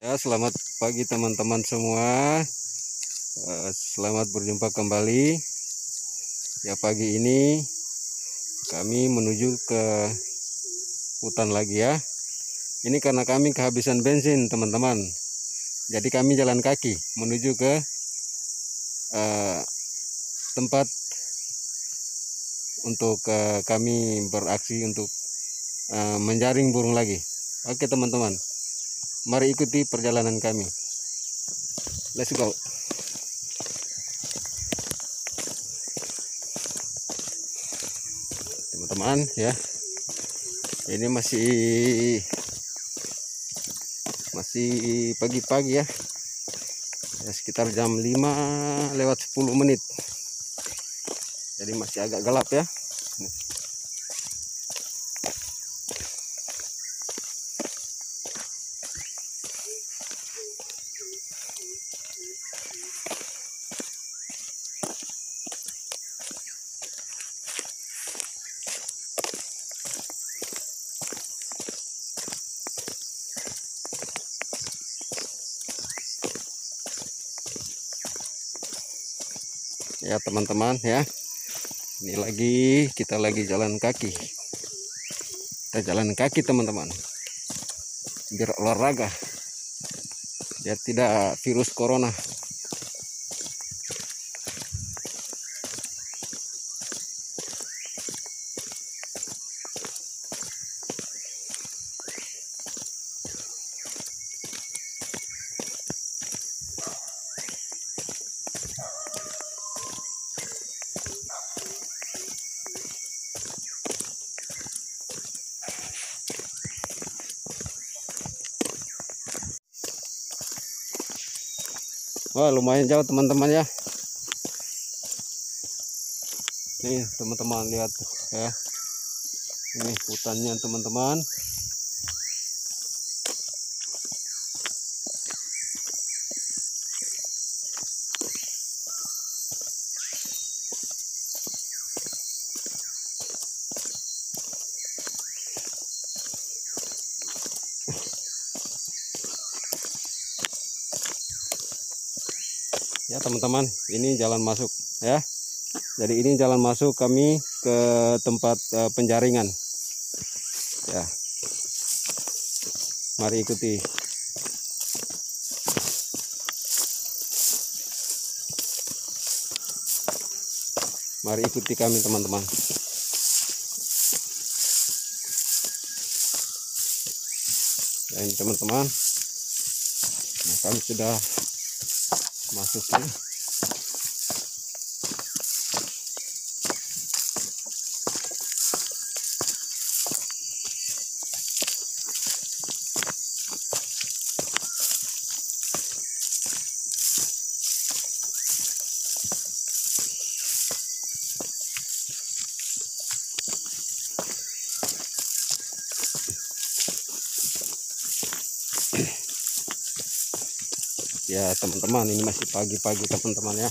Ya, selamat pagi teman-teman semua. Selamat berjumpa kembali. Ya, pagi ini kami menuju ke hutan lagi ya. Ini karena kami kehabisan bensin teman-teman. Jadi kami jalan kaki menuju ke tempat untuk kami beraksi untuk menjaring burung lagi. Oke teman-teman, mari ikuti perjalanan kami. Let's go. Teman-teman ya, ini masih pagi-pagi ya, sekitar jam 5:10, jadi masih agak gelap ya. Ya teman-teman ya, ini kita lagi jalan kaki. Kita jalan kaki teman-teman, biar olahraga, biar tidak virus corona. Wah, lumayan jauh teman-teman ya. Nih teman-teman lihat ya, ini hutannya teman-teman. Ya teman-teman, ini jalan masuk ya. Jadi ini jalan masuk kami ke tempat penjaringan ya. Mari ikuti. Mari ikuti kami teman-teman. Ya, ini teman-teman, nah, kami sudah masuk ya. Ya teman-teman, ini masih pagi-pagi teman-teman ya.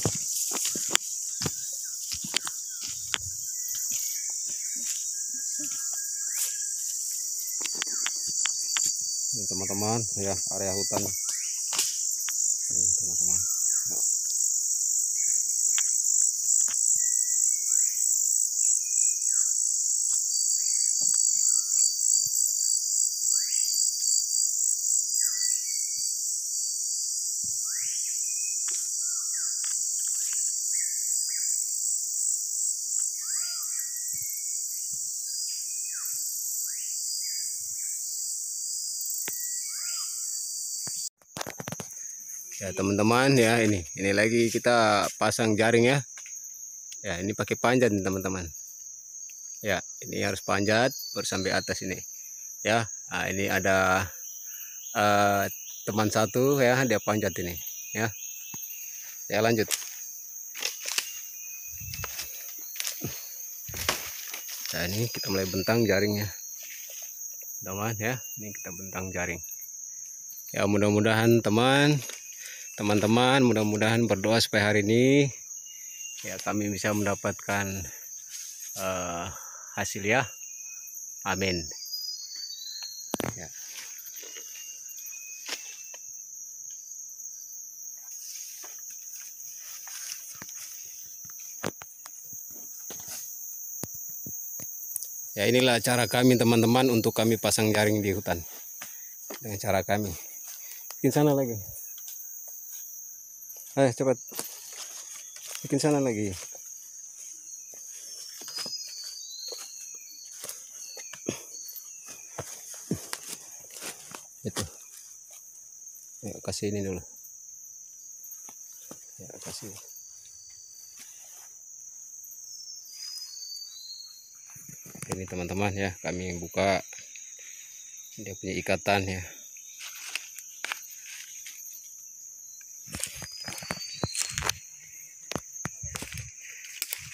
Ini teman-teman ya, area hutan. Ini teman-teman. Ya teman-teman ya, ini lagi kita pasang jaring ya. Ya ini pakai panjat teman-teman. Ya ini harus panjat baru sampai atas ini. Ya, nah, ini ada teman satu ya, dia panjat ini ya. Saya lanjut. Nah ini kita mulai bentang jaringnya teman ya. Ini kita bentang jaring ya. Mudah-mudahan teman-teman mudah-mudahan berdoa supaya hari ini ya kami bisa mendapatkan hasil ya. Amin ya. Ya inilah cara kami teman-teman untuk kami pasang jaring di hutan. Dengan cara kami. Bikin sana lagi. Ayo cepat. Bikin sana lagi. Itu. Ya, kasih ini dulu. Ya, kasih. Ini teman-teman ya, kami buka dia punya ikatan ya.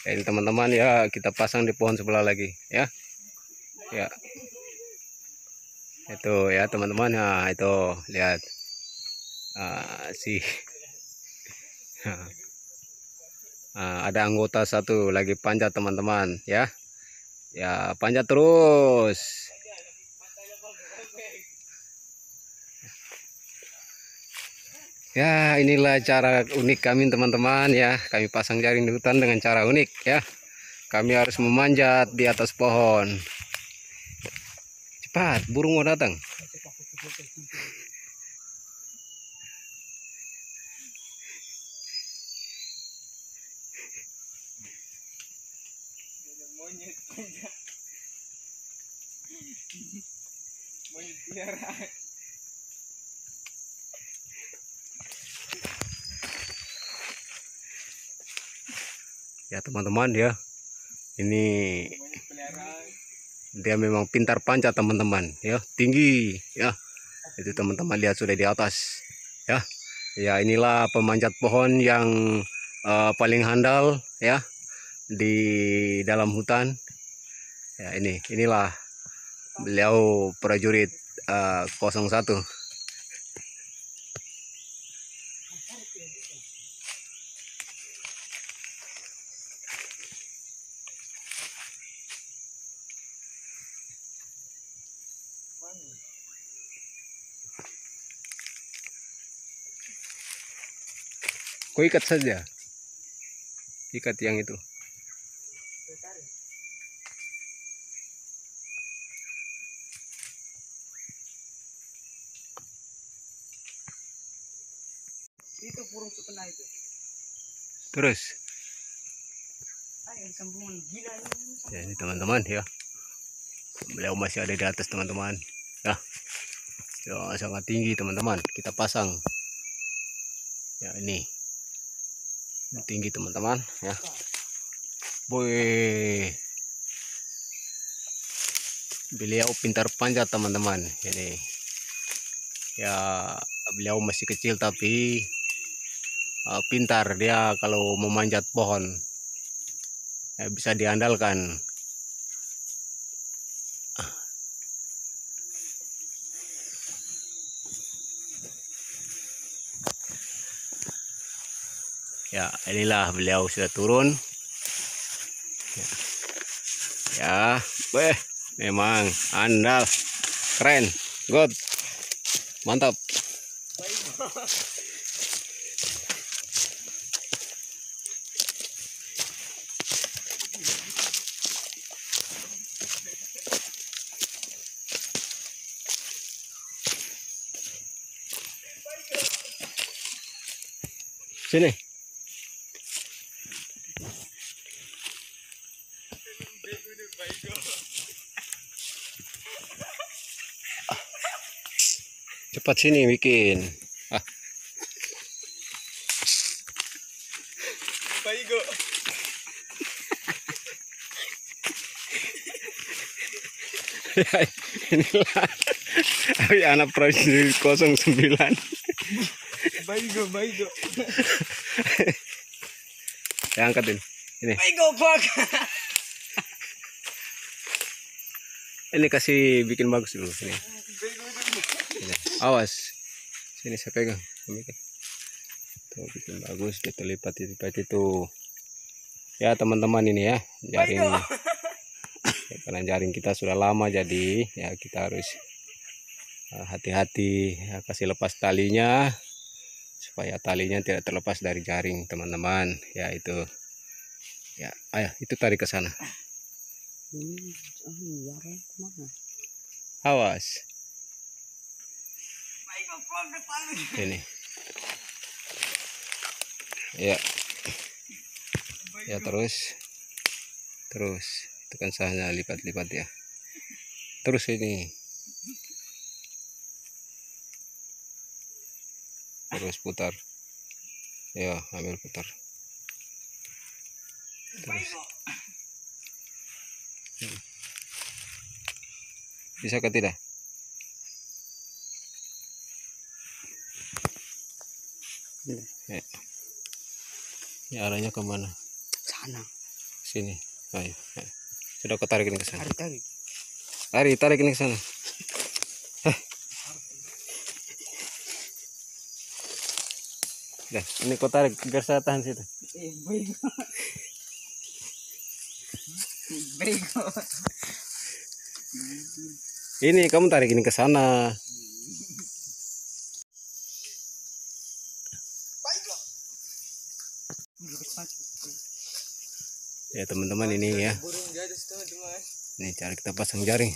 Ini teman-teman ya, kita pasang di pohon sebelah lagi ya. Ya. Itu ya teman-teman, nah itu lihat ada anggota satu lagi panjat teman-teman ya. Ya, panjat terus. Ya, inilah cara unik kami teman-teman ya. Kami pasang jaring di hutan dengan cara unik ya. Kami harus memanjat di atas pohon. Cepat, burung mau datang. Ya teman-teman ya, ini dia memang pintar panjat teman-teman ya, tinggi ya. Itu teman-teman lihat sudah di atas ya. Ya inilah pemanjat pohon yang paling handal ya di dalam hutan. Ya inilah beliau prajurit 01. Kau ikat saja, ikat yang itu. Itu burung sukena itu. Terus. Sambungan gila ini. Ya ini teman-teman ya. Beliau masih ada di atas teman-teman. Ya. Ya sangat tinggi teman-teman. Kita pasang. Ya ini tinggi teman-teman ya. Boy. Beliau pintar panjat teman-teman. Ini. Ya beliau masih kecil tapi pintar dia kalau memanjat pohon. Ya, bisa diandalkan. Ya inilah beliau sudah turun. Ya, memang andal, keren, good, mantap. Sini. Cepat sini bikin. Baigo. Ya, inilah anak prajurit 09. Baigo. Ya angkatin. Ini. Baigo bak. Ini kasih bikin bagus dulu sini. Ini. Awas. Sini saya pegang. Tuh bikin bagus, ditelipat itu. Ya teman-teman ini ya, jaring. Ya, karena jaring kita sudah lama jadi ya kita harus hati-hati ya, kasih lepas talinya supaya talinya tidak terlepas dari jaring teman-teman ya. Itu ya, ayo itu tarik ke sana Jaring kemana? Awas. Baigo from depan. Ini. Ya. Ya terus tekan sana, lipat-lipat ya. Terus ini. Terus putar. Ya, ambil putar. Terus. Bisa ke tidak? Ya. Ini arahnya kemana? Sana. Sini. Ayo. Sudah kau tarik ini ke sana. Tarik. Tarik ini ke sana. Dah, ini kau tarik biar saya tahan situ. Baigo. Baigo. Ini kamu tarik ini ke sana. Baigo. Ya teman-teman, ini ya. Burung gadas teman-teman. Ini cara kita pasang jaring.